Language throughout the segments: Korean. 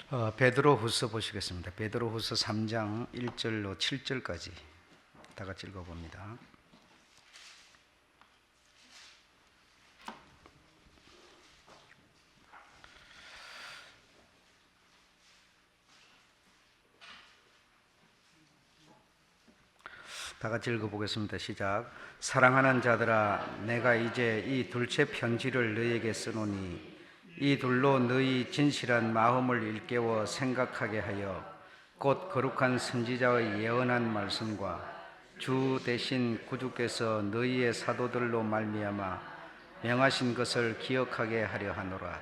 베드로후서 보시겠습니다. 베드로후서 3장 1절로 7절까지 다 같이 읽어봅니다. 다 같이 읽어보겠습니다. 시작. 사랑하는 자들아, 내가 이제 이 둘째 편지를 너희에게 쓰노니 이 둘로 너희 진실한 마음을 일깨워 생각하게 하여 곧 거룩한 선지자의 예언한 말씀과 주 대신 구주께서 너희의 사도들로 말미암아 명하신 것을 기억하게 하려 하노라.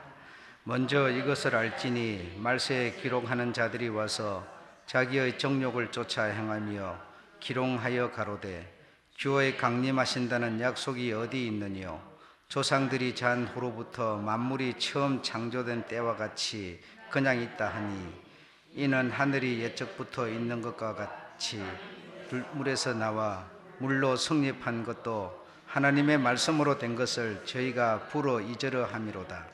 먼저 이것을 알지니 말세에 기록하는 자들이 와서 자기의 정욕을 쫓아 행하며 기롱하여 가로되 주의 강림하신다는 약속이 어디 있느뇨? 조상들이 잔 후로부터 만물이 처음 창조된 때와 같이 그냥 있다 하니 이는 하늘이 옛적부터 있는 것과 같이 물에서 나와 물로 성립한 것도 하나님의 말씀으로 된 것을 저희가 불어 잊으려 함이로다.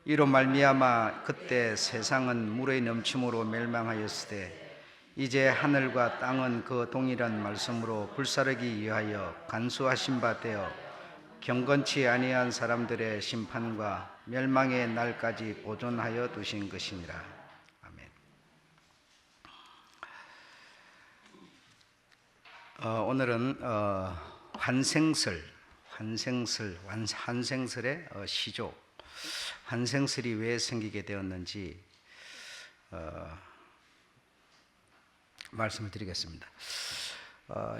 이로 말미암아 그때 세상은 물의 넘침으로 멸망하였으되 이제 하늘과 땅은 그 동일한 말씀으로 불사르기 위하여 간수하신 바 되어 경건치 아니한 사람들의 심판과 멸망의 날까지 보존하여 두신 것이니라. 아멘. 오늘은 환생설의 시조, 환생설이 왜 생기게 되었는지 말씀을 드리겠습니다.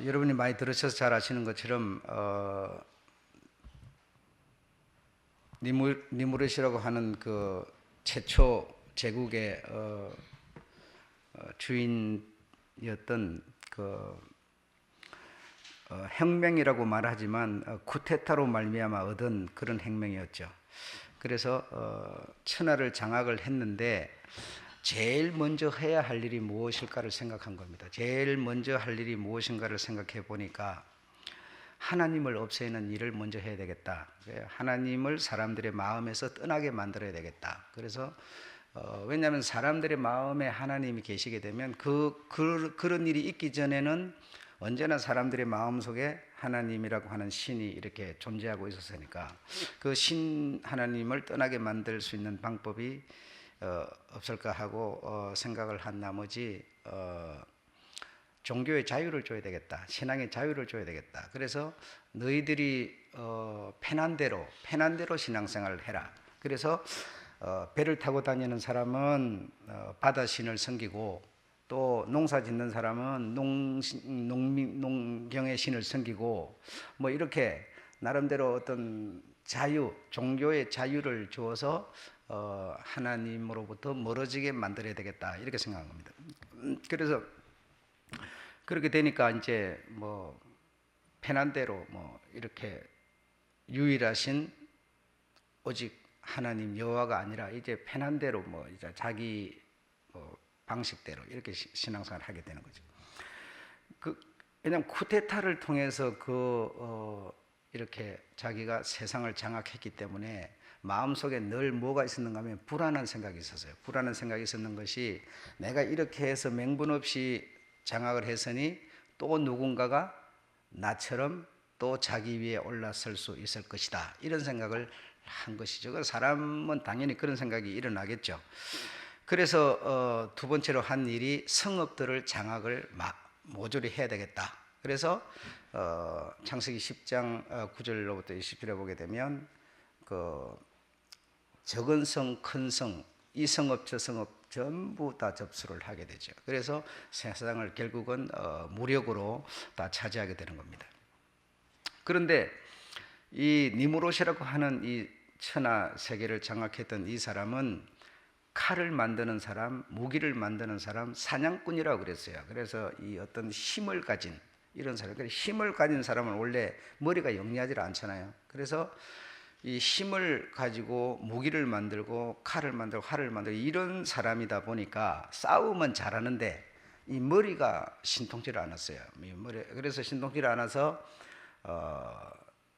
여러분이 많이 들으셔서 잘 아시는 것처럼 니무롯이라고 하는 그 최초 제국의 주인이었던 그 혁명이라고 말하지만 쿠데타로 말미암아 얻은 그런 혁명이었죠. 그래서 천하를 장악을 했는데 제일 먼저 해야 할 일이 무엇일까를 생각한 겁니다. 제일 먼저 할 일이 무엇인가를 생각해 보니까 하나님을 없애는 일을 먼저 해야 되겠다. 하나님을 사람들의 마음에서 떠나게 만들어야 되겠다. 그래서 왜냐하면 사람들의 마음에 하나님이 계시게 되면 그런 일이 있기 전에는 언제나 사람들의 마음속에 하나님이라고 하는 신이 이렇게 존재하고 있었으니까 그 신 하나님을 떠나게 만들 수 있는 방법이 없을까 하고 생각을 한 나머지 종교의 자유를 줘야 되겠다. 신앙의 자유를 줘야 되겠다. 그래서 너희들이 편한 대로 신앙생활을 해라. 그래서 배를 타고 다니는 사람은 바다신을 섬기고 또 농사 짓는 사람은 농경의 신을 섬기고 뭐 이렇게 나름대로 어떤 자유, 종교의 자유를 주어서 하나님으로부터 멀어지게 만들어야 되겠다. 이렇게 생각한 겁니다. 그래서 그렇게 되니까 이제 뭐 편한 대로 뭐 이렇게 유일하신 오직 하나님 여호와가 아니라 이제 편한 대로 뭐 이제 자기 방식대로 이렇게 신앙생활을 하게 되는 거죠. 왜냐하면 쿠데타를 통해서 이렇게 자기가 세상을 장악했기 때문에 마음속에 늘 뭐가 있었는가 하면 불안한 생각이 있었어요. 불안한 생각이 있었는 것이 내가 이렇게 해서 명분 없이 장악을 했으니 또 누군가가 나처럼 또 자기 위에 올라설 수 있을 것이다. 이런 생각을 한 것이죠. 사람은 당연히 그런 생각이 일어나겠죠. 그래서 두 번째로 한 일이 성읍들을 장악을 모조리 해야 되겠다. 그래서 창세기 10장 9절로부터 20절에 보게 되면 적은 성, 큰 성, 이 성읍, 저 성읍 전부 다 접수를 하게 되죠. 그래서 세상을 결국은 무력으로 다 차지하게 되는 겁니다. 그런데 이 니무롯이라고 하는 이 천하 세계를 장악했던 이 사람은 칼을 만드는 사람, 무기를 만드는 사람, 사냥꾼이라고 그랬어요. 그래서 이 어떤 힘을 가진 이런 사람, 힘을 가진 사람은 원래 머리가 영리하지 않잖아요. 그래서 이 힘을 가지고 무기를 만들고 칼을 만들고 활을 만들고 이런 사람이다 보니까 싸움은 잘하는데 이 머리가 신통치를 않았어요. 그래서 신통치를 않아서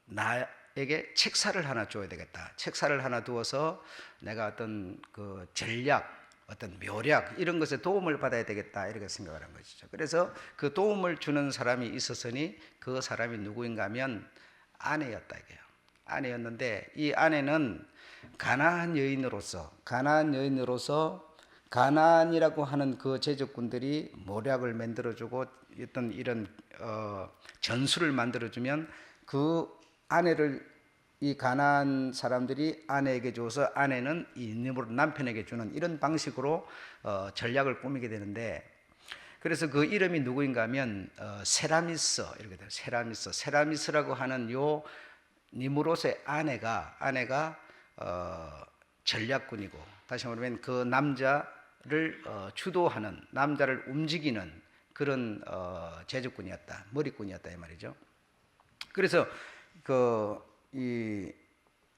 나에게 책사를 하나 줘야 되겠다. 책사를 하나 두어서 내가 어떤 그 전략, 어떤 묘약 이런 것에 도움을 받아야 되겠다 이렇게 생각을 한 것이죠. 그래서 그 도움을 주는 사람이 있었으니 그 사람이 누구인가 하면 아내였다 이게요. 아내였는데 이 아내는 가나안 여인으로서 가나안이라고 하는 그 제적군들이 모략을 만들어주고 어떤 이런 전술을 만들어주면 그 아내를 이 가나안 사람들이 아내에게 줘서 아내는 이 남편에게 주는 이런 방식으로 전략을 꾸미게 되는데, 그래서 그 이름이 누구인가 하면 세라미스 이렇게 돼요. 세라미스라고 하는 요 니므롯의 아내가 전략군이고, 다시 말하면 그 남자를 주도하는, 남자를 움직이는 그런 제적군이었다, 머리꾼이었다 이 말이죠. 그래서 이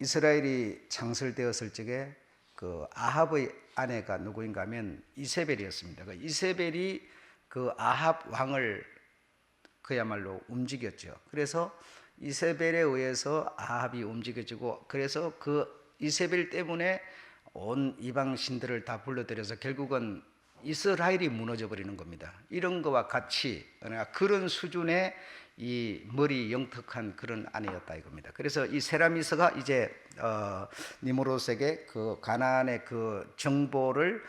이스라엘이 창설되었을 적에 그 아합의 아내가 누구인가 하면 이세벨이었습니다. 그 이세벨이 그 아합 왕을 그야말로 움직였죠. 그래서 이세벨에 의해서 아합이 움직여지고, 그래서 그 이세벨 때문에 온 이방 신들을 다 불러들여서 결국은 이스라엘이 무너져 버리는 겁니다. 이런 거와 같이 그런 수준의 이 머리 영특한 그런 아내였다 이겁니다. 그래서 이 세라미스가 이제 니므롯에게 그 가나안의 그 정보를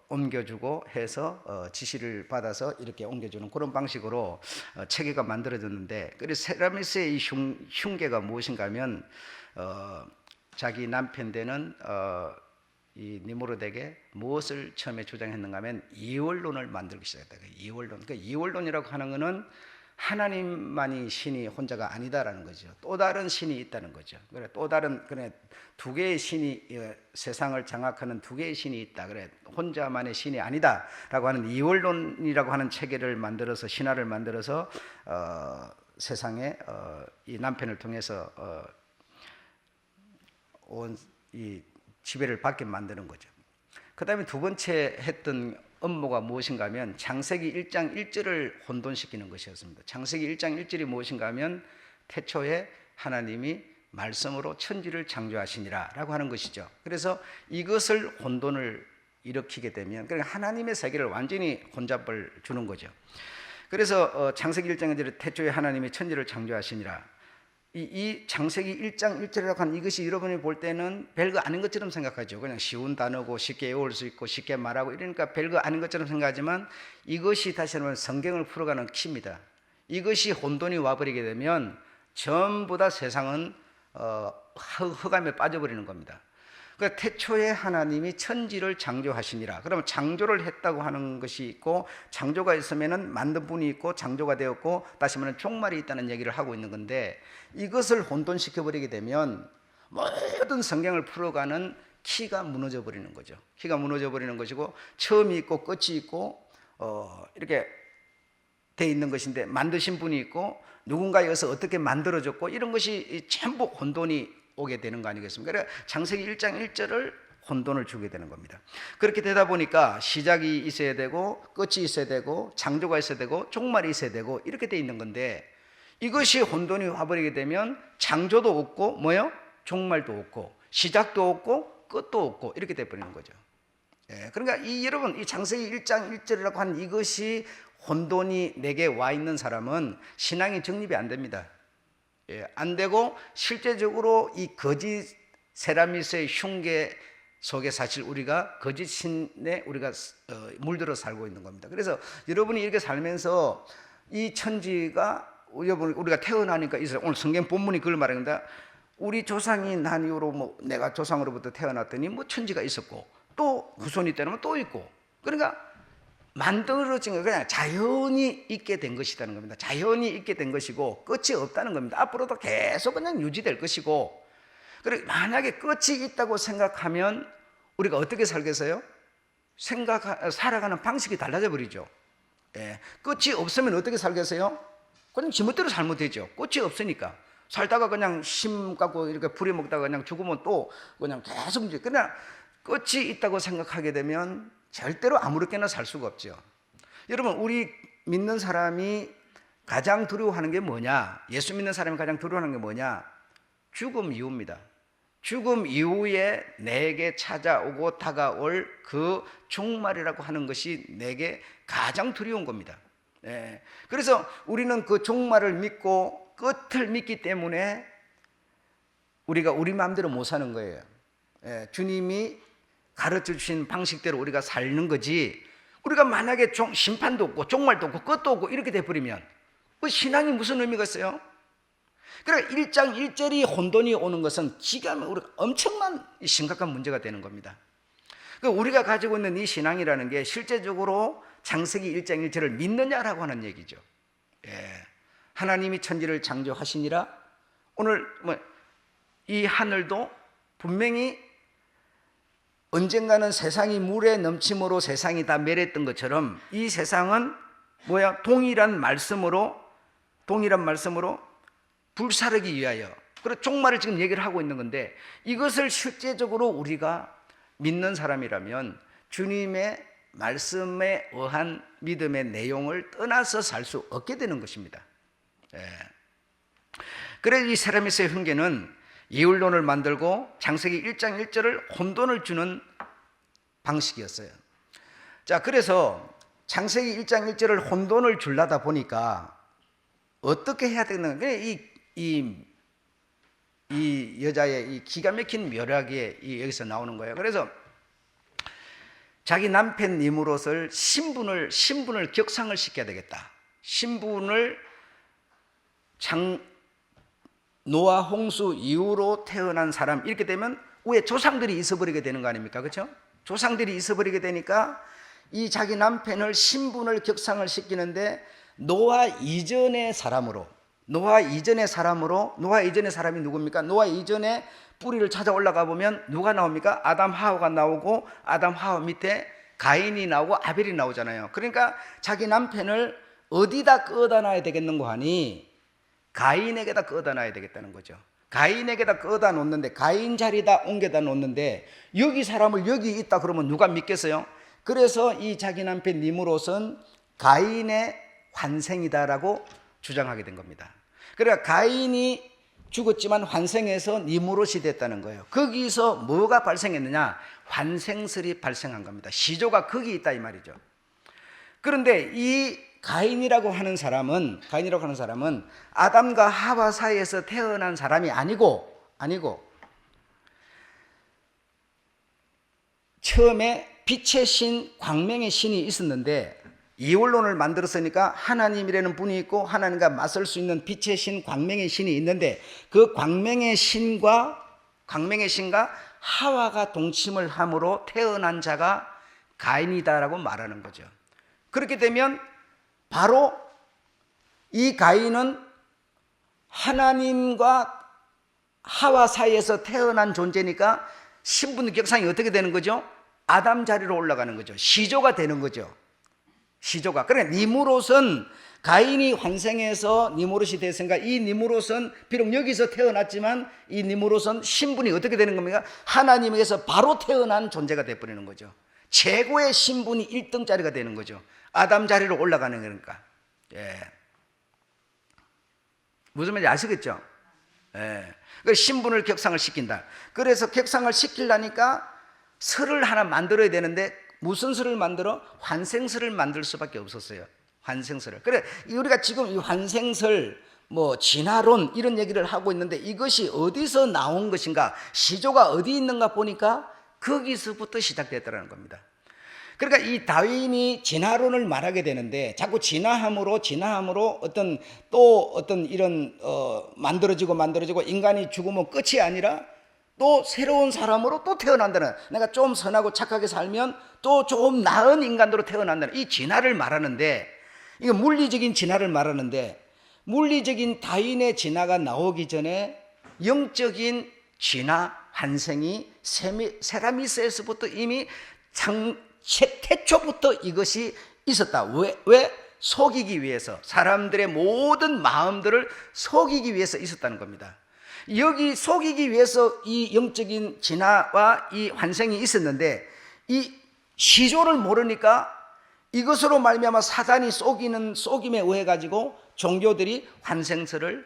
옮겨주고 해서 지시를 받아서 이렇게 옮겨주는 그런 방식으로 체계가 만들어졌는데, 그래서 세라미스의 이 흉계가 무엇인가 하면 자기 남편 되는 이 니므롯에게 무엇을 처음에 주장했는가 하면 이월론을 만들기 시작했다. 이월론. 그 이월론이라고 하는 것은 하나님만이 신이 혼자가 아니다라는 거죠. 또 다른 신이 있다는 거죠. 그래 또 다른 두 개의 신이 세상을 장악하는 두 개의 신이 있다. 그래 혼자만의 신이 아니다라고 하는 이월론이라고 하는 체계를 만들어서, 신화를 만들어서 세상에 이 남편을 통해서 온 이 지배를 받게 만드는 거죠. 그 다음에 두 번째 했던 업무가 무엇인가 하면 창세기 1장 1절을 혼돈시키는 것이었습니다. 창세기 1장 1절이 무엇인가 하면 태초에 하나님이 말씀으로 천지를 창조하시니라 라고 하는 것이죠. 그래서 이것을 혼돈을 일으키게 되면 그러니까 하나님의 세계를 완전히 혼잡을 주는 거죠. 그래서 창세기 1장 1절에 태초에 하나님이 천지를 창조하시니라, 이 창세기 1장 1절이라고 하는 이것이 여러분이 볼 때는 별거 아닌 것처럼 생각하죠. 그냥 쉬운 단어고 쉽게 외울 수 있고 쉽게 말하고 이러니까 별거 아닌 것처럼 생각하지만 이것이 다시 한번 성경을 풀어가는 키입니다. 이것이 혼돈이 와버리게 되면 전부 다 세상은 흑암에 빠져버리는 겁니다. 그러니까 태초에 하나님이 천지를 창조하시니라. 그러면 창조를 했다고 하는 것이 있고, 창조가 있으면은 만든 분이 있고 창조가 되었고, 다시 말하면 종말이 있다는 얘기를 하고 있는 건데, 이것을 혼돈시켜 버리게 되면 모든 성경을 풀어가는 키가 무너져 버리는 거죠. 키가 무너져 버리는 것이고, 처음이 있고 끝이 있고 이렇게 돼 있는 것인데, 만드신 분이 있고 누군가에 의해서 어떻게 만들어졌고, 이런 것이 전부 혼돈이 오게 되는 거 아니겠습니까? 그래서 창세기 1장 1절을 혼돈을 주게 되는 겁니다. 그렇게 되다 보니까 시작이 있어야 되고 끝이 있어야 되고 창조가 있어야 되고 종말이 있어야 되고 이렇게 돼 있는 건데, 이것이 혼돈이 와버리게 되면 창조도 없고 뭐요? 종말도 없고 시작도 없고 끝도 없고 이렇게 돼버리는 거죠. 그러니까 여러분 이 창세기 1장 1절이라고 하는 이것이 혼돈이 내게 와 있는 사람은 신앙이 정립이 안 됩니다. 안 되고 실제적으로 이 거짓 세라미스의 흉계 속에 사실 우리가 거짓 신에 우리가 물들어 살고 있는 겁니다. 그래서 여러분이 이렇게 살면서 이 천지가 우리가 태어나니까 있어요. 오늘 성경 본문이 그걸 말합니다. 우리 조상이 난 이후로 뭐 내가 조상으로부터 태어났더니 뭐 천지가 있었고, 또 후손이 때는 또 있고, 그러니까 만들어진 거 그냥 자연히 있게 된 것이라는 겁니다. 자연히 있게 된 것이고 끝이 없다는 겁니다. 앞으로도 계속 그냥 유지될 것이고, 그리고 만약에 끝이 있다고 생각하면 우리가 어떻게 살겠어요? 살아가는 방식이 달라져 버리죠. 끝이 없으면 어떻게 살겠어요? 그냥 지멋대로 살면 되죠. 끝이 없으니까. 살다가 그냥 심 갖고 이렇게 부려먹다가 그냥 죽으면 또 그냥 계속 그냥 끝이 있다고 생각하게 되면 절대로 아무렇게나 살 수가 없죠. 여러분, 우리 믿는 사람이 가장 두려워하는 게 뭐냐? 예수 믿는 사람이 가장 두려워하는 게 뭐냐? 죽음 이후입니다. 죽음 이후에 내게 찾아오고 다가올 그 종말이라고 하는 것이 내게 가장 두려운 겁니다. 그래서 우리는 그 종말을 믿고 끝을 믿기 때문에 우리가 우리 마음대로 못 사는 거예요. 주님이 가르쳐 주신 방식대로 우리가 사는 거지, 우리가 만약에 심판도 없고 종말도 없고 끝도 없고 이렇게 돼버리면 그 신앙이 무슨 의미가 있어요? 그러니까 일장일절이 혼돈이 오는 것은 우리가 엄청난 심각한 문제가 되는 겁니다. 그러니까 우리가 가지고 있는 이 신앙이라는 게 실제적으로 창세기 일장일절을 믿느냐라고 하는 얘기죠. 하나님이 천지를 창조하시니라. 오늘 이 하늘도 분명히 언젠가는 세상이 물에 넘침으로 세상이 다 멸했던 것처럼 이 세상은 동일한 말씀으로 불사르기 위하여, 그리고 종말을 지금 얘기를 하고 있는 건데, 이것을 실제적으로 우리가 믿는 사람이라면 주님의 말씀에 의한 믿음의 내용을 떠나서 살 수 없게 되는 것입니다. 그래서 이 세라미스의 훈계는 이율론을 만들고 창세기 1장 1절을 혼돈을 주는 방식이었어요. 자, 그래서 창세기 1장 1절을 혼돈을 주려다 보니까 어떻게 해야 되는 거예요? 이 여자의 이 기가 막힌 묘락이 여기서 나오는 거예요. 그래서 자기 남편 니무롯을 신분을 격상을 시켜야 되겠다. 신분을 노아 홍수 이후로 태어난 사람, 이렇게 되면 위에 조상들이 있어버리게 되는 거 아닙니까? 그렇죠? 조상들이 있어버리게 되니까 이 자기 남편을 신분을 격상을 시키는데 노아 이전의 사람이 누굽니까? 노아 이전에 뿌리를 찾아 올라가 보면 누가 나옵니까? 아담 하와가 나오고, 아담 하와 밑에 가인이 나오고 아벨이 나오잖아요. 그러니까 자기 남편을 어디다 끄어다 놔야 되겠는고 하니 가인에게다 끄어다 놔야 되겠다는 거죠. 가인에게다 끄어다 놓는데, 가인 자리다 옮겨다 놓는데 여기 사람을 여기 있다 그러면 누가 믿겠어요? 그래서 이 자기 남편 니무롯은 가인의 환생이다라고 주장하게 된 겁니다. 그러니까 가인이 죽었지만 환생해서 니무롯이 됐다는 거예요. 거기서 뭐가 발생했느냐? 환생설이 발생한 겁니다. 시조가 거기 있다 이 말이죠. 그런데 이 가인이라고 하는 사람은 아담과 하와 사이에서 태어난 사람이 아니고 처음에 빛의 신, 광명의 신이 있었는데 이원론을 만들었으니까 하나님이라는 분이 있고 하나님과 맞설 수 있는 빛의 신, 광명의 신이 있는데 그 광명의 신과 하와가 동침을 함으로 태어난 자가 가인이다라고 말하는 거죠. 그렇게 되면 바로 이 가인은 하나님과 하와 사이에서 태어난 존재니까 신분 격상이 어떻게 되는 거죠? 아담 자리로 올라가는 거죠. 시조가 되는 거죠. 시조가. 그러니까 니무롯은 가인이 환생해서 니무롯이 됐으니까 이 니무롯은 비록 여기서 태어났지만 이 니무롯은 신분이 어떻게 되는 겁니까? 하나님에게서 바로 태어난 존재가 되어버리는 거죠. 최고의 신분이 1등짜리가 되는 거죠. 아담 자리로 올라가는 거니까. 무슨 말인지 아시겠죠? 그 신분을 격상을 시킨다. 그래서 격상을 시키려니까 설을 하나 만들어야 되는데 무슨 설을 만들어? 환생설을 만들 수밖에 없었어요. 환생설을. 그래 우리가 지금 이 환생설, 진화론 이런 얘기를 하고 있는데 이것이 어디서 나온 것인가? 시조가 어디 있는가 보니까 거기서부터 시작됐다는 겁니다. 그러니까 이 다윈이 진화론을 말하게 되는데 자꾸 진화함으로 어떤 이런 만들어지고 인간이 죽으면 끝이 아니라 또 새로운 사람으로 또 태어난다는, 내가 좀 선하고 착하게 살면 또 좀 나은 인간으로 태어난다는 이 진화를 말하는데, 이거 물리적인 진화를 말하는데, 물리적인 다윈의 진화가 나오기 전에 영적인 진화 환생이 세라미스에서부터 이미 태초부터 이것이 있었다. 왜? 속이기 위해서, 사람들의 모든 마음들을 속이기 위해서 있었다는 겁니다. 여기 속이기 위해서 이 영적인 진화와 이 환생이 있었는데 이 시조를 모르니까 이것으로 말미암아 사단이 속임에 의해 가지고 종교들이 환생설을,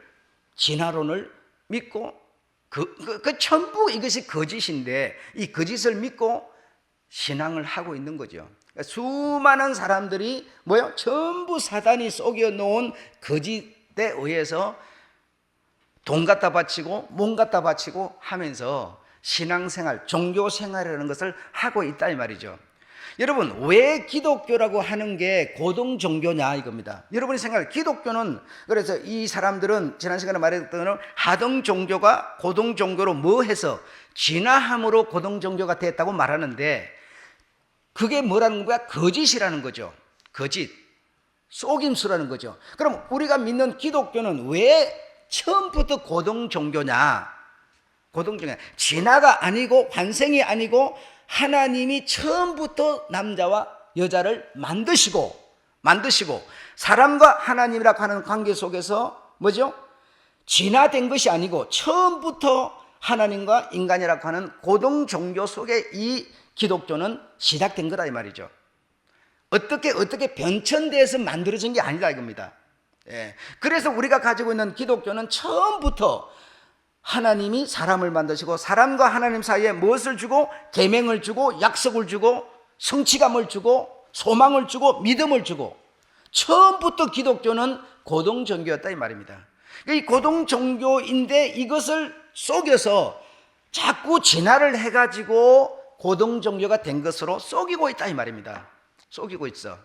진화론을 믿고 그 전부 이것이 거짓인데 이 거짓을 믿고 신앙을 하고 있는 거죠. 그러니까 수많은 사람들이 전부 사단이 속여 놓은 거짓에 의해서 돈 갖다 바치고 몸 갖다 바치고 하면서 신앙생활, 종교생활이라는 것을 하고 있다 이 말이죠. 여러분, 왜 기독교라고 하는 게 고등종교냐 이겁니다. 여러분이 생각해, 기독교는, 그래서 이 사람들은 지난 시간에 말했던 대로 하등종교가 고등종교로 뭐 해서 진화함으로 고등종교가 됐다고 말하는데, 그게 뭐라는 거야? 거짓이라는 거죠. 거짓, 속임수라는 거죠. 그럼 우리가 믿는 기독교는 왜 처음부터 고등종교냐? 고등종교, 진화가 아니고 환생이 아니고 하나님이 처음부터 남자와 여자를 만드시고 사람과 하나님이라고 하는 관계 속에서 진화된 것이 아니고 처음부터 하나님과 인간이라고 하는 고등종교 속에 이 기독교는 시작된 거다 이 말이죠. 어떻게 변천돼서 만들어진 게 아니다 이겁니다. 그래서 우리가 가지고 있는 기독교는 처음부터 하나님이 사람을 만드시고 사람과 하나님 사이에 무엇을 주고 계명을 주고 약속을 주고 성취감을 주고 소망을 주고 믿음을 주고, 처음부터 기독교는 고등종교였다 이 말입니다. 이 고등종교인데 이것을 속여서 자꾸 진화를 해가지고 고등종교가 된 것으로 속이고 있다 이 말입니다. 속이고 있어.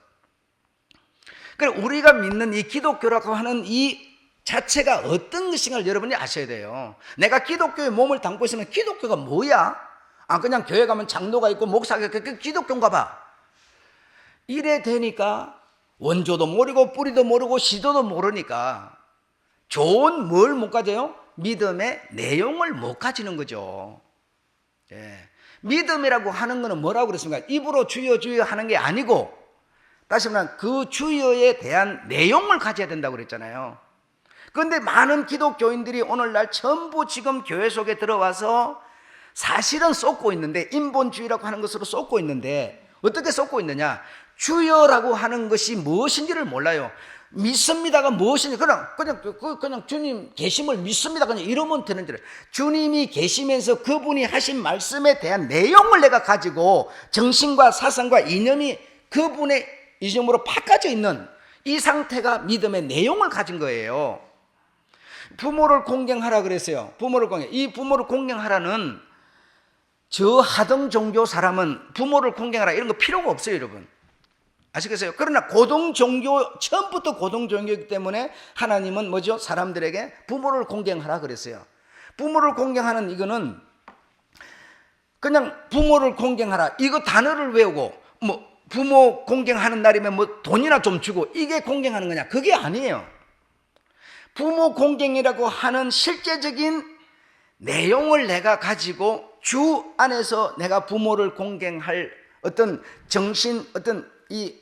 그래서 우리가 믿는 이 기독교라고 하는 이 자체가 어떤 것인가를 여러분이 아셔야 돼요. 내가 기독교에 몸을 담고 있으면 기독교가 뭐야? 그냥 교회 가면 장로가 있고 목사가 있고 그게 기독교인가 봐. 이래 되니까 원조도 모르고 뿌리도 모르고 시도도 모르니까 좋은 뭘 못 가져요? 믿음의 내용을 못 가지는 거죠. 믿음이라고 하는 거는 뭐라고 그랬습니까? 입으로 주여 주여 하는 게 아니고, 다시 말하면 그 주여에 대한 내용을 가져야 된다고 그랬잖아요. 그런데 많은 기독교인들이 오늘날 전부 지금 교회 속에 들어와서 사실은 쏟고 있는데, 인본주의라고 하는 것으로 쏟고 있는데, 어떻게 쏟고 있느냐? 주여라고 하는 것이 무엇인지를 몰라요. 믿습니다가 무엇인지 그냥 주님 계심을 믿습니다 그냥 이러면 되는 줄 알아요. 주님이 계시면서 그분이 하신 말씀에 대한 내용을 내가 가지고 정신과 사상과 이념이 그분의 이념으로 바꿔져 있는 이 상태가 믿음의 내용을 가진 거예요. 부모를 공경하라 그랬어요. 이 부모를 공경하라는 저 하등 종교 사람은 부모를 공경하라 이런 거 필요가 없어요, 여러분. 아시겠어요? 그러나 고등종교, 처음부터 고등종교이기 때문에 하나님은 사람들에게 부모를 공경하라 그랬어요. 부모를 공경하는 이거는 그냥 부모를 공경하라 이거 단어를 외우고 부모 공경하는 날이면 돈이나 좀 주고 이게 공경하는 거냐? 그게 아니에요. 부모 공경이라고 하는 실제적인 내용을 내가 가지고 주 안에서 내가 부모를 공경할 어떤 정신, 어떤 이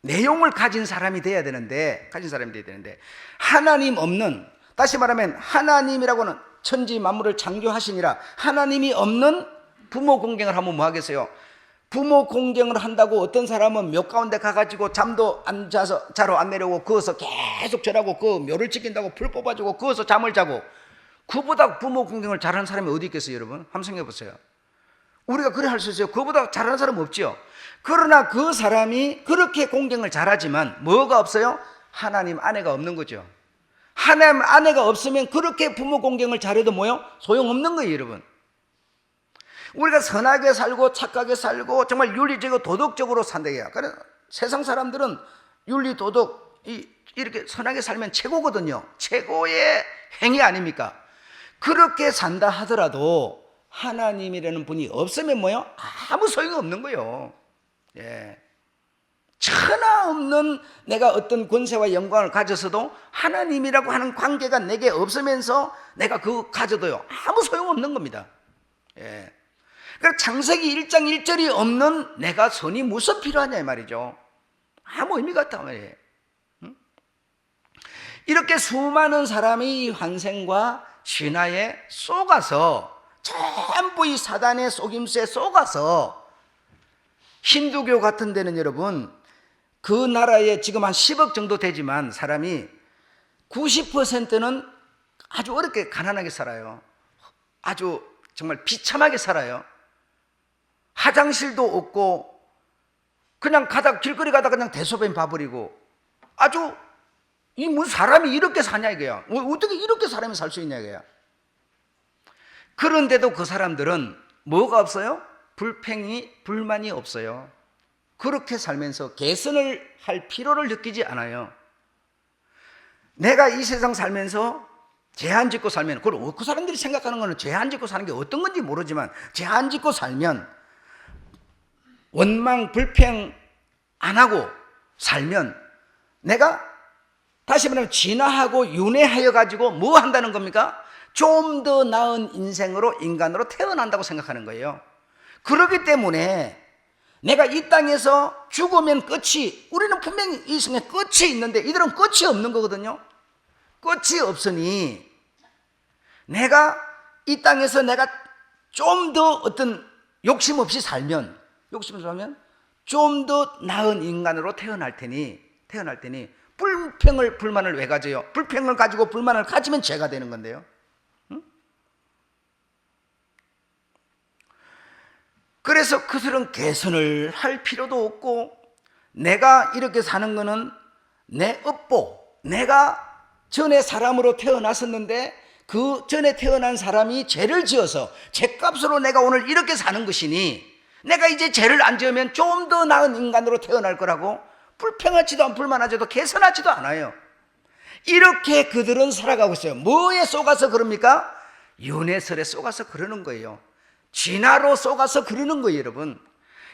내용을 가진 사람이 돼야 되는데, 하나님 없는, 다시 말하면 하나님이라고는 천지 만물을 창조하시니라 하나님이 없는 부모 공경을 하면 뭐 하겠어요? 부모 공경을 한다고 어떤 사람은 묘 가운데 가가지고 잠도 안 자서 자러 안 내려오고 거기서 계속 절하고 그 묘를 지킨다고 불 뽑아주고 거기서 잠을 자고, 그보다 부모 공경을 잘하는 사람이 어디 있겠어요, 여러분? 한번 생각해 보세요. 우리가 그래 할 수 있어요. 그보다 잘하는 사람은 없죠. 그러나 그 사람이 그렇게 공경을 잘하지만 뭐가 없어요? 하나님 안에가 없는 거죠. 하나님 안에가 없으면 그렇게 부모 공경을 잘해도 소용없는 거예요, 여러분. 우리가 선하게 살고 착하게 살고 정말 윤리적이고 도덕적으로 산다고요. 그래서 세상 사람들은 윤리 도덕 이렇게 선하게 살면 최고거든요. 최고의 행위 아닙니까? 그렇게 산다 하더라도 하나님이라는 분이 없으면 아무 소용이 없는 거예요. 천하 없는 내가 어떤 권세와 영광을 가졌어도 하나님이라고 하는 관계가 내게 없으면서 내가 그거 가져도요 아무 소용없는 겁니다. 그러니까 창세기 1장 1절이 없는 내가 선이 무슨 필요하냐 이 말이죠. 아무 의미가 없단 말이에요. 이렇게 수많은 사람이 환생과 신화에 속아서, 전부 이 사단의 속임수에 속아서, 힌두교 같은 데는 여러분 그 나라에 지금 한 10억 정도 되지만 사람이 90%는 아주 어렵게 가난하게 살아요. 아주 정말 비참하게 살아요. 화장실도 없고 그냥 길거리 가다가 그냥 대소변 봐버리고, 아주 이 무슨 사람이 이렇게 사냐 이거야. 어떻게 이렇게 사람이 살 수 있냐 이거야. 그런데도 그 사람들은 뭐가 없어요? 불만이 없어요. 그렇게 살면서 개선을 할 필요를 느끼지 않아요. 내가 이 세상 살면서 죄 안 짓고 살면, 그 사람들이 생각하는 거는 죄 안 짓고 사는 게 어떤 건지 모르지만, 죄 안 짓고 살면, 원망 불평 안 하고 살면 내가 다시 말하면 진화하고 윤회하여 가지고 뭐 한다는 겁니까? 좀 더 나은 인생으로, 인간으로 태어난다고 생각하는 거예요. 그렇기 때문에 내가 이 땅에서 죽으면 끝이, 우리는 분명히 이 생에 끝이 있는데 이들은 끝이 없는 거거든요. 끝이 없으니 내가 이 땅에서 내가 좀 더 어떤 욕심 없이 살면 좀 더 나은 인간으로 태어날 테니 불만을 왜 가져요? 불평을 가지고 불만을 가지면 죄가 되는 건데요. 응? 그래서 그들은 개선을 할 필요도 없고, 내가 이렇게 사는 거는 내 업보, 내가 전에 사람으로 태어났었는데 그 전에 태어난 사람이 죄를 지어서 죄값으로 내가 오늘 이렇게 사는 것이니 내가 이제 죄를 안 지으면 좀 더 나은 인간으로 태어날 거라고 불평하지도 않고 불만하지도 개선하지도 않아요. 이렇게 그들은 살아가고 있어요. 뭐에 속아서 그럽니까? 윤회설에 속아서 그러는 거예요. 진화로 속아서 그러는 거예요. 여러분,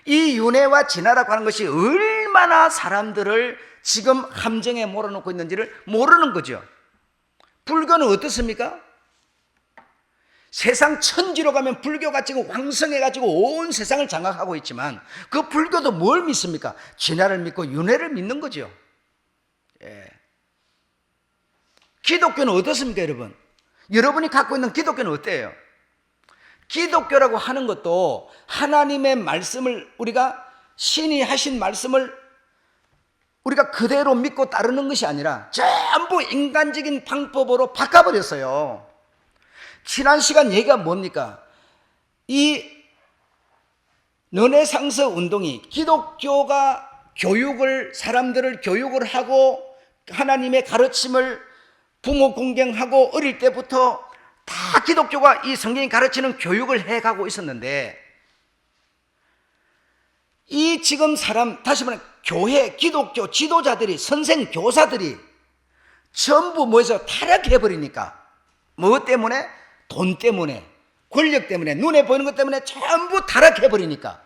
이 윤회와 진화라고 하는 것이 얼마나 사람들을 지금 함정에 몰아놓고 있는지를 모르는 거죠. 불교는 어떻습니까? 세상 천지로 가면 불교가 지금 왕성해가지고 온 세상을 장악하고 있지만, 그 불교도 뭘 믿습니까? 진화를 믿고 윤회를 믿는 거죠. 예. 기독교는 어떻습니까, 여러분? 여러분이 갖고 있는 기독교는 어때요? 기독교라고 하는 것도 하나님의 말씀을, 우리가 신이 하신 말씀을 우리가 그대로 믿고 따르는 것이 아니라 전부 인간적인 방법으로 바꿔버렸어요. 지난 시간 얘기가 뭡니까? 이 르네상스 운동이 기독교가 사람들을 교육을 하고 하나님의 가르침을 부모 공경하고 어릴 때부터 다 기독교가 이 성경이 가르치는 교육을 해가고 있었는데, 이 지금 다시 말해 교회, 기독교 지도자들이, 선생, 교사들이 전부 뭐해서 타락해버리니까, 뭐 때문에? 돈 때문에, 권력 때문에, 눈에 보이는 것 때문에 전부 타락해버리니까,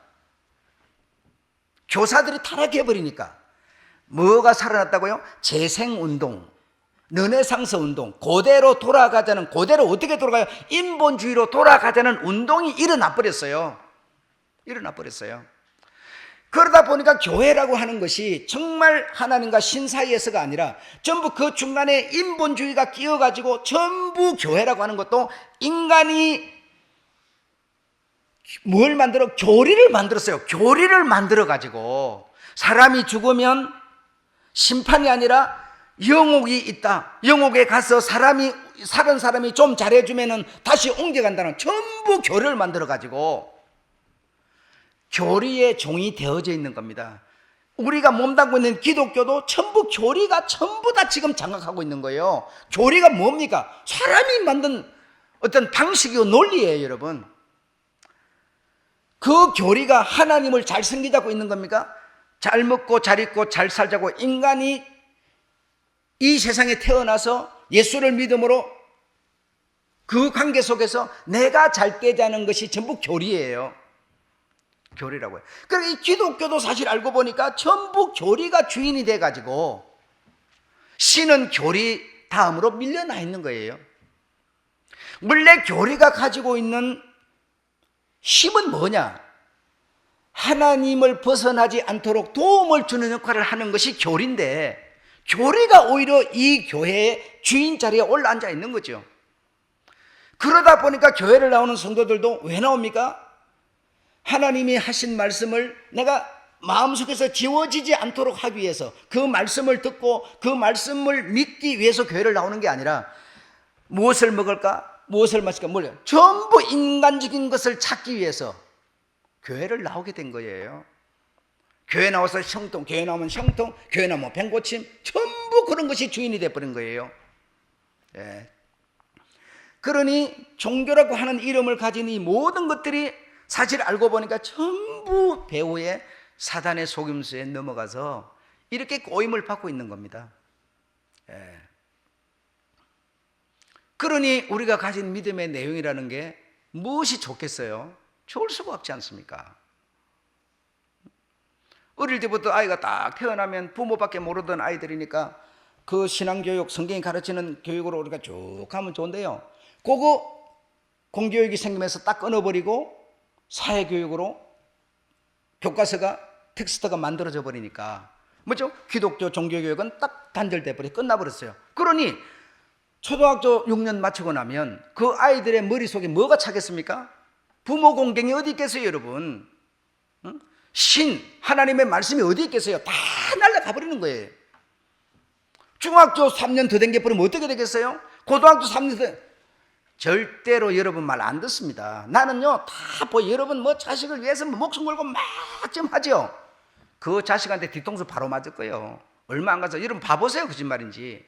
교사들이 타락해버리니까 뭐가 살아났다고요? 재생운동, 르네상스 운동, 그대로 어떻게 돌아가요? 인본주의로 돌아가자는 운동이 일어나 버렸어요. 그러다 보니까 교회라고 하는 것이 정말 하나님과 신 사이에서가 아니라 전부 그 중간에 인본주의가 끼어가지고 전부 교회라고 하는 것도 인간이 뭘 만들어? 교리를 만들었어요. 교리를 만들어가지고 사람이 죽으면 심판이 아니라 영옥이 있다. 영옥에 가서 살은 사람이 좀 잘해주면은 다시 옮겨간다는 전부 교리를 만들어가지고 교리의 종이 되어져 있는 겁니다. 우리가 몸담고 있는 기독교도 교리가 전부 다 지금 장악하고 있는 거예요. 교리가 뭡니까? 사람이 만든 어떤 방식이고 논리예요, 여러분. 그 교리가 하나님을 잘 섬기자고 있는 겁니까? 잘 먹고 잘 입고 잘 살자고, 인간이 이 세상에 태어나서 예수를 믿음으로 그 관계 속에서 내가 잘 되자는 것이 전부 교리예요. 교리라고 해요. 그러니까 이 기독교도 사실 알고 보니까 전부 교리가 주인이 돼가지고 신은 교리 다음으로 밀려나 있는 거예요. 원래 교리가 가지고 있는 힘은 뭐냐? 하나님을 벗어나지 않도록 도움을 주는 역할을 하는 것이 교리인데, 교리가 오히려 이 교회의 주인 자리에 올라앉아 있는 거죠. 그러다 보니까 교회를 나오는 성도들도 왜 나옵니까? 하나님이 하신 말씀을 내가 마음속에서 지워지지 않도록 하기 위해서, 그 말씀을 듣고 그 말씀을 믿기 위해서 교회를 나오는 게 아니라 무엇을 먹을까? 무엇을 마실까? 뭘? 전부 인간적인 것을 찾기 위해서 교회를 나오게 된 거예요. 교회 나와서 형통, 교회 나오면 형통, 교회 나오면 뱅고침, 전부 그런 것이 주인이 돼버린 거예요. 예. 그러니 종교라고 하는 이름을 가진 이 모든 것들이 사실 알고 보니까 전부 배후의 사단의 속임수에 넘어가서 이렇게 꼬임을 받고 있는 겁니다. 예. 그러니 우리가 가진 믿음의 내용이라는 게 무엇이 좋겠어요? 좋을 수가 없지 않습니까? 어릴 때부터 아이가 딱 태어나면 부모밖에 모르던 아이들이니까 그 신앙교육, 성경이 가르치는 교육으로 우리가 쭉 하면 좋은데요, 그거 공교육이 생기면서 딱 끊어버리고 사회교육으로 교과서가, 텍스트가 만들어져 버리니까 뭐죠? 기독교 종교교육은 딱 단절돼 버려 끝나버렸어요. 그러니 초등학교 6년 마치고 나면 그 아이들의 머릿속에 뭐가 차겠습니까? 부모 공경이 어디 있겠어요, 여러분? 응? 신, 하나님의 말씀이 어디 있겠어요? 다 날아가 버리는 거예요. 중학교 3년 더 댕겨버리면 어떻게 되겠어요? 고등학교 3년 더, 절대로 여러분 말 안 듣습니다. 나는요, 다 여러분 뭐 자식을 위해서 목숨 걸고 막 좀 하죠. 그 자식한테 뒤통수 바로 맞을 거예요. 얼마 안 가서. 여러분 봐보세요, 거짓말인지.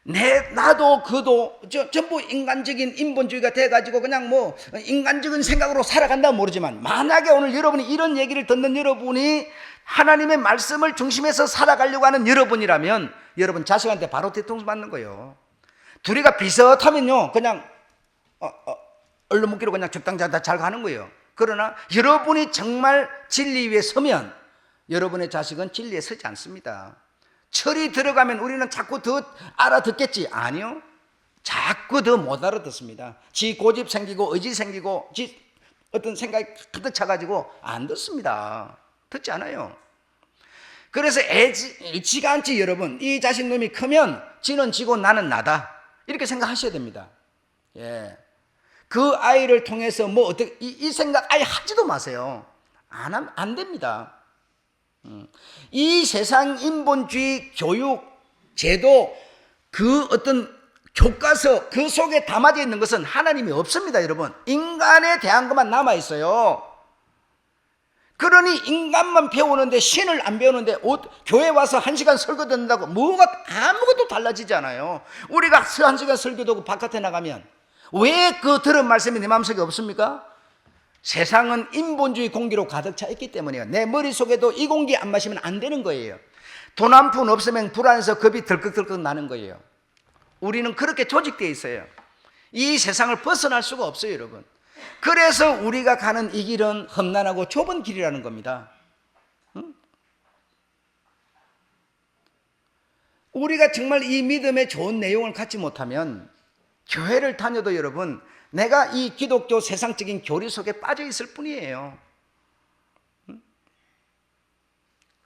나도 그도 전부 인간적인 인본주의가 돼가지고 그냥 뭐 인간적인 생각으로 살아간다면 모르지만, 만약에 오늘 여러분이 이런 얘기를 듣는 여러분이 하나님의 말씀을 중심에서 살아가려고 하는 여러분이라면 여러분 자식한테 바로 뒤통수 맞는 거예요. 둘이가 비슷하면요 그냥 얼른 묶기로 그냥 적당자다 잘 가는 거예요. 그러나 여러분이 정말 진리 위에 서면 여러분의 자식은 진리에 서지 않습니다. 철이 들어가면 우리는 자꾸 더 알아듣겠지. 아니요, 자꾸 더 못 알아듣습니다. 지 고집 생기고 의지 생기고 지 어떤 생각이 가득 차가지고 안 듣습니다. 듣지 않아요. 그래서 애지가 않지. 여러분, 이 자식놈이 크면 지는 지고 나는 나다, 이렇게 생각하셔야 됩니다. 예. 그 아이를 통해서 뭐 어떻게 이 생각 아예 하지도 마세요. 안 됩니다. 이 세상 인본주의 교육 제도, 그 어떤 교과서 그 속에 담아져 있는 것은 하나님이 없습니다. 여러분, 인간에 대한 것만 남아 있어요. 그러니 인간만 배우는데 신을 안 배우는데 교회 와서 1시간 설교 듣는다고 뭐가 아무것도 달라지지 않아요. 우리가 1시간 설교 듣고 바깥에 나가면 왜 그 들은 말씀이 내 마음속에 없습니까? 세상은 인본주의 공기로 가득 차 있기 때문이에요. 내 머릿속에도 이 공기 안 마시면 안 되는 거예요. 돈 한 푼 없으면 불안해서 겁이 덜컥덜컥 나는 거예요. 우리는 그렇게 조직되어 있어요. 이 세상을 벗어날 수가 없어요, 여러분. 그래서 우리가 가는 이 길은 험난하고 좁은 길이라는 겁니다. 우리가 정말 이 믿음의 좋은 내용을 갖지 못하면 교회를 다녀도 여러분, 내가 이 기독교 세상적인 교리 속에 빠져 있을 뿐이에요.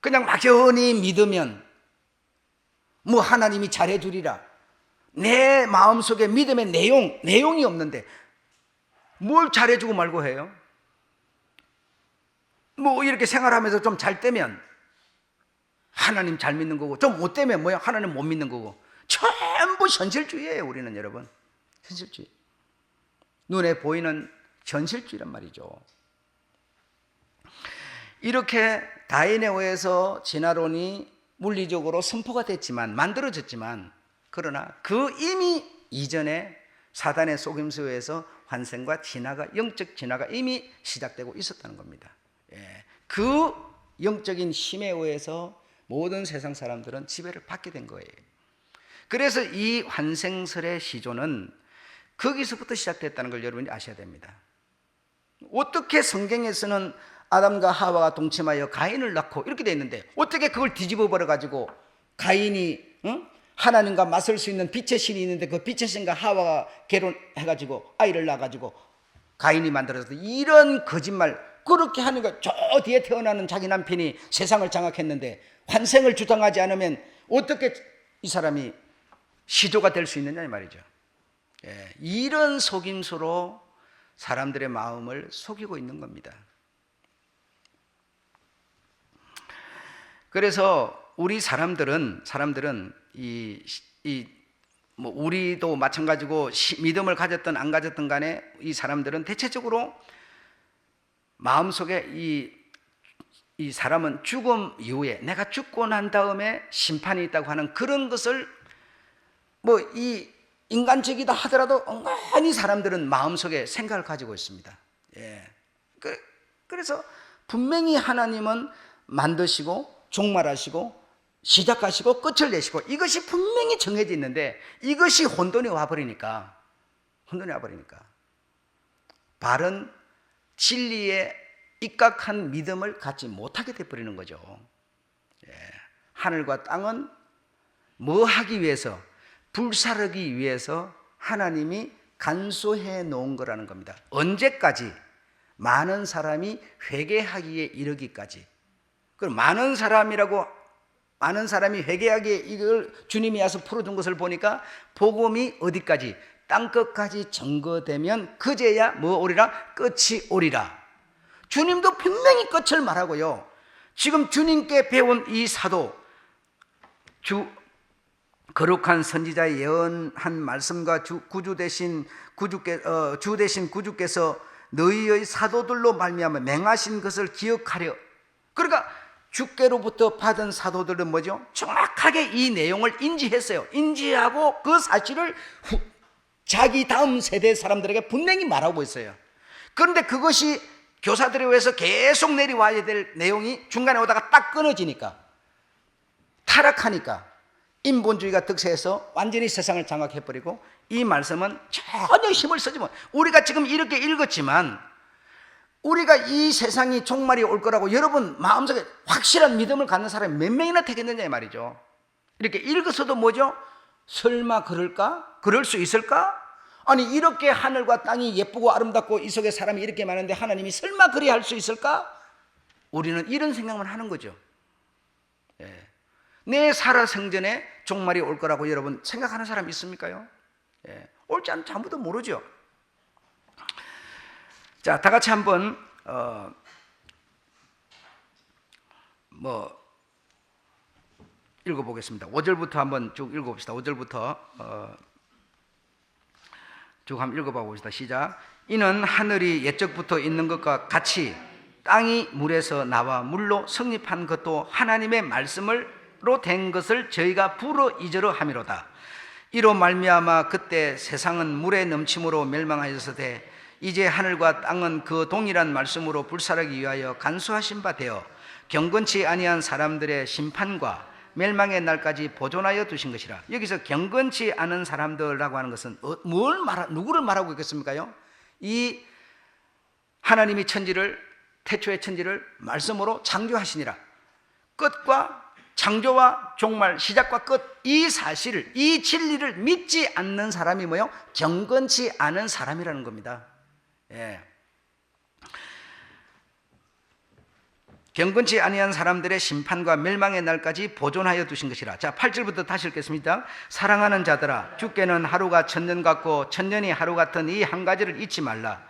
그냥 막연히 믿으면 뭐 하나님이 잘해주리라, 내 마음속에 믿음의 내용이 없는데 뭘 잘해주고 말고 해요? 뭐 이렇게 생활하면서 좀 잘 되면 하나님 잘 믿는 거고, 좀 못 되면 뭐야, 하나님 못 믿는 거고. 전부 현실주의예요, 우리는. 여러분, 현실주의. 눈에 보이는 현실주의란 말이죠. 이렇게 다인에 의해서 진화론이 물리적으로 선포가 됐지만, 만들어졌지만, 그러나 그 이미 이전에 사단의 속임수에 의해서 환생과 진화가, 영적 진화가 이미 시작되고 있었다는 겁니다. 예. 그 영적인 힘에 의해서 모든 세상 사람들은 지배를 받게 된 거예요. 그래서 이 환생설의 시조는 거기서부터 시작됐다는 걸 여러분이 아셔야 됩니다. 어떻게 성경에서는 아담과 하와가 동침하여 가인을 낳고 이렇게 돼 있는데 어떻게 그걸 뒤집어 버려 가지고 가인이 하나님과 맞설 수 있는 빛의 신이 있는데 그 빛의 신과 하와가 결혼해 가지고 아이를 낳아 가지고 가인이 만들어서, 이런 거짓말, 그렇게 하는 거. 저 뒤에 태어나는 자기 남편이 세상을 장악했는데 환생을 주장하지 않으면 어떻게 이 사람이 시조가 될 수 있느냐 이 말이죠. 예, 이런 속임수로 사람들의 마음을 속이고 있는 겁니다. 그래서 우리 사람들은 이 뭐 우리도 마찬가지고 믿음을 가졌든 안 가졌든 간에 이 사람들은 대체적으로 마음속에 이 사람은 죽음 이후에 내가 죽고 난 다음에 심판이 있다고 하는 그런 것을 뭐 이 인간적이다 하더라도 엉간히 사람들은 마음속에 생각을 가지고 있습니다. 예. 그래서 분명히 하나님은 만드시고 종말하시고 시작하시고 끝을 내시고 이것이 분명히 정해져 있는데 이것이 혼돈이 와버리니까 바른 진리에 입각한 믿음을 갖지 못하게 돼버리는 거죠. 예. 하늘과 땅은 뭐 하기 위해서, 불사르기 위해서 하나님이 간소해 놓은 거라는 겁니다. 언제까지? 많은 사람이 회개하기에 이르기까지. 그럼 많은 사람이 회개하기에 이걸 주님이 와서 풀어준 것을 보니까 복음이 어디까지? 땅끝까지 증거되면 그제야 뭐 오리라? 끝이 오리라. 주님도 분명히 끝을 말하고요. 지금 주님께 배운 이 사도, 거룩한 선지자의 예언한 말씀과 주 대신 구주께서 너희의 사도들로 말미암아 맹하신 것을 기억하려. 그러니까 주께로부터 받은 사도들은 뭐죠? 정확하게 이 내용을 인지했어요. 인지하고 그 사실을 자기 다음 세대 사람들에게 분명히 말하고 있어요. 그런데 그것이 교사들에 의해서 계속 내려와야 될 내용이 중간에 오다가 딱 끊어지니까, 타락하니까 인본주의가 득세해서 완전히 세상을 장악해버리고 이 말씀은 전혀 힘을 쓰지 못. 우리가 지금 이렇게 읽었지만 우리가 이 세상이 종말이 올 거라고 여러분 마음속에 확실한 믿음을 갖는 사람이 몇 명이나 되겠느냐 이 말이죠. 이렇게 읽어서도 뭐죠? 설마 그럴까? 그럴 수 있을까? 아니 이렇게 하늘과 땅이 예쁘고 아름답고 이 속에 사람이 이렇게 많은데 하나님이 설마 그리 할 수 있을까? 우리는 이런 생각만 하는 거죠. 예. 내 살아생전에 종말이 올 거라고 여러분 생각하는 사람 있습니까요? 예. 올지 않을지 아무도 모르죠. 자, 다 같이 한번 읽어보겠습니다. 5절부터 한번 쭉 읽어봅시다. 5절부터 쭉 한번 읽어봐 봅시다. 시작. 이는 하늘이 옛적부터 있는 것과 같이 땅이 물에서 나와 물로 성립한 것도 하나님의 말씀으로 된 것을 저희가 불어 이저러 함이로다. 이로 말미암아 그때 세상은 물의 넘침으로 멸망하였으되 이제 하늘과 땅은 그 동일한 말씀으로 불사르기 위하여 간수하신 바 되어 경건치 아니한 사람들의 심판과 멸망의 날까지 보존하여 두신 것이라. 여기서 경건치 않은 사람들이라고 하는 것은 누구를 말하고 있겠습니까요? 이 하나님이 태초의 천지를 말씀으로 창조하시니라. 끝과 창조와 종말, 시작과 끝, 이 사실을, 이 진리를 믿지 않는 사람이 뭐요? 경건치 않은 사람이라는 겁니다. 예. 경건치 아니한 사람들의 심판과 멸망의 날까지 보존하여 두신 것이라. 자, 8절부터 다시 읽겠습니다. 사랑하는 자들아, 주께는 하루가 천년 같고 천년이 하루 같은 이 한 가지를 잊지 말라.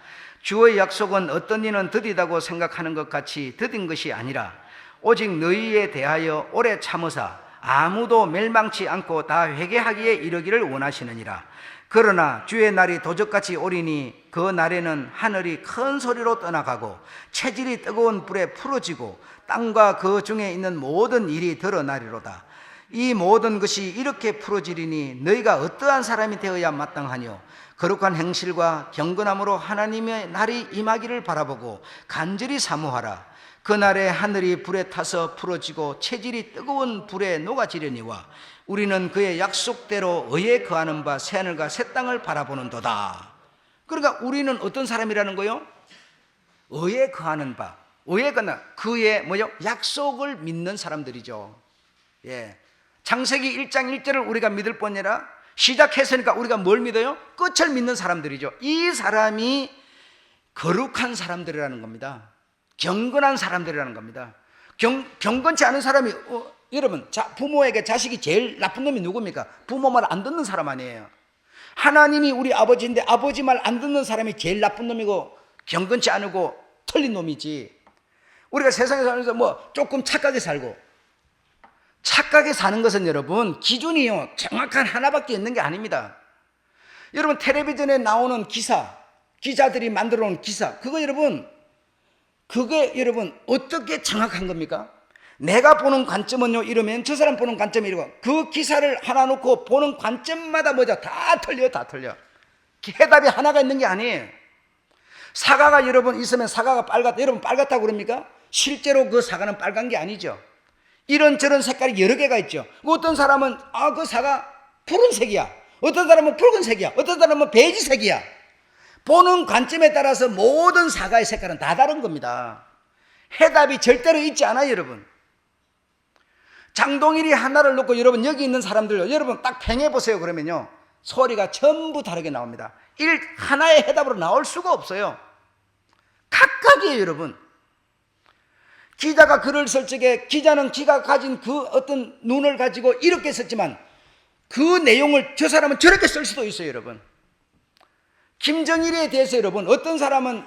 주의 약속은 어떤 이는 더디다고 생각하는 것 같이 더딘 것이 아니라 오직 너희에 대하여 오래 참으사 아무도 멸망치 않고 다 회개하기에 이르기를 원하시느니라. 그러나 주의 날이 도적같이 오리니 그 날에는 하늘이 큰 소리로 떠나가고 체질이 뜨거운 불에 풀어지고 땅과 그 중에 있는 모든 일이 드러나리로다. 이 모든 것이 이렇게 풀어지리니 너희가 어떠한 사람이 되어야 마땅하뇨? 거룩한 행실과 경건함으로 하나님의 날이 임하기를 바라보고 간절히 사모하라. 그날에 하늘이 불에 타서 풀어지고 체질이 뜨거운 불에 녹아지려니와 우리는 그의 약속대로 의에 거하는 바 새하늘과 새 땅을 바라보는도다. 그러니까 우리는 어떤 사람이라는 거요? 의에 거하는 바, 의에 거하는 그의 뭐요? 약속을 믿는 사람들이죠. 예. 창세기 1장 1절을 우리가 믿을 뿐 아니라 시작했으니까 우리가 뭘 믿어요? 끝을 믿는 사람들이죠. 이 사람이 거룩한 사람들이라는 겁니다. 경건한 사람들이라는 겁니다. 경건치 않은 사람이 여러분, 부모에게 자식이 제일 나쁜 놈이 누굽니까? 부모 말 안 듣는 사람 아니에요. 하나님이 우리 아버지인데 아버지 말 안 듣는 사람이 제일 나쁜 놈이고 경건치 않고 틀린 놈이지. 우리가 세상에 살면서 조금 착하게 살고 착하게 사는 것은 여러분 기준이요 정확한 하나밖에 있는 게 아닙니다. 여러분 텔레비전에 나오는 기자들이 만들어 놓은 기사, 그게 여러분 어떻게 정확한 겁니까? 내가 보는 관점은요 이러면 저 사람 보는 관점이 이러고, 그 기사를 하나 놓고 보는 관점마다 뭐죠? 다 틀려. 해답이 하나가 있는 게 아니에요. 사과가 여러분 있으면 사과가 빨갛다, 여러분 빨갛다고 그럽니까? 실제로 그 사과는 빨간 게 아니죠. 이런저런 색깔이 여러 개가 있죠. 어떤 사람은 그 사과 푸른색이야, 어떤 사람은 붉은색이야, 어떤 사람은 베이지색이야. 보는 관점에 따라서 모든 사과의 색깔은 다 다른 겁니다. 해답이 절대로 있지 않아요. 여러분 장동일이 하나를 놓고 여러분 여기 있는 사람들 여러분 딱 팽해보세요. 그러면요 소리가 전부 다르게 나옵니다. 하나의 해답으로 나올 수가 없어요. 각각이에요. 여러분 기자가 글을 쓸 적에 기자는 기가 가진 그 어떤 눈을 가지고 이렇게 썼지만 그 내용을 저 사람은 저렇게 쓸 수도 있어요. 여러분 김정일에 대해서 여러분 어떤 사람은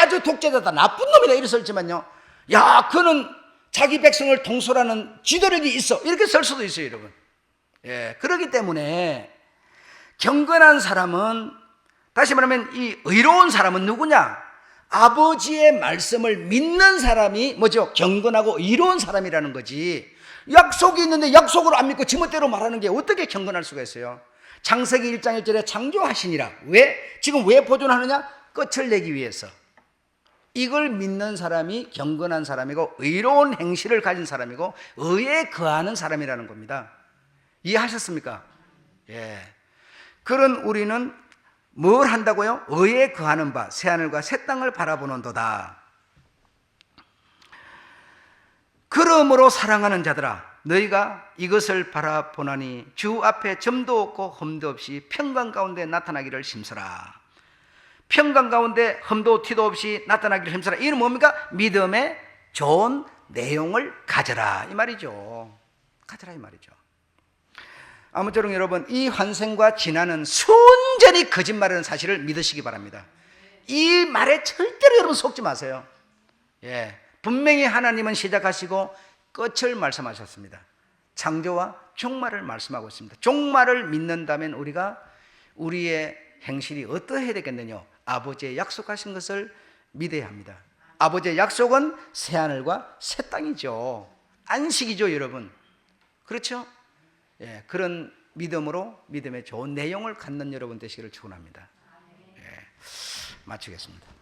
아주 독재자다, 나쁜 놈이다 이렇게 썼지만요, 야 그는 자기 백성을 통솔하는 지도력이 있어 이렇게 쓸 수도 있어요. 여러분 그렇기 때문에 경건한 사람은, 다시 말하면 이 의로운 사람은 누구냐? 아버지의 말씀을 믿는 사람이 뭐죠? 경건하고 의로운 사람이라는 거지. 약속이 있는데 약속을 안 믿고 지멋대로 말하는 게 어떻게 경건할 수가 있어요? 창세기 1장 1절에 창조하시니라. 지금 왜 보존하느냐? 끝을 내기 위해서. 이걸 믿는 사람이 경건한 사람이고 의로운 행실을 가진 사람이고 의에 거하는 사람이라는 겁니다. 이해하셨습니까? 그런 우리는 뭘 한다고요? 의에 거하는 바 새하늘과 새 땅을 바라보는도다. 그러므로 사랑하는 자들아, 너희가 이것을 바라보나니 주 앞에 점도 없고 흠도 없이 평강 가운데 나타나기를 힘쓰라. 평강 가운데 흠도 티도 없이 나타나기를 힘쓰라. 이는 뭡니까? 믿음의 좋은 내용을 가져라 이 말이죠. 가져라 이 말이죠. 아무쪼록 여러분 이 환생과 진화는 순전히 거짓말이라는 사실을 믿으시기 바랍니다. 이 말에 절대로 여러분 속지 마세요. 분명히 하나님은 시작하시고 끝을 말씀하셨습니다. 창조와 종말을 말씀하고 있습니다. 종말을 믿는다면 우리가 우리의 행실이 어떠해야 되겠느냐? 아버지의 약속하신 것을 믿어야 합니다. 아버지의 약속은 새하늘과 새 땅이죠. 안식이죠. 여러분 그렇죠? 그런 믿음으로 믿음의 좋은 내용을 갖는 여러분 되시기를 축원합니다. 마치겠습니다.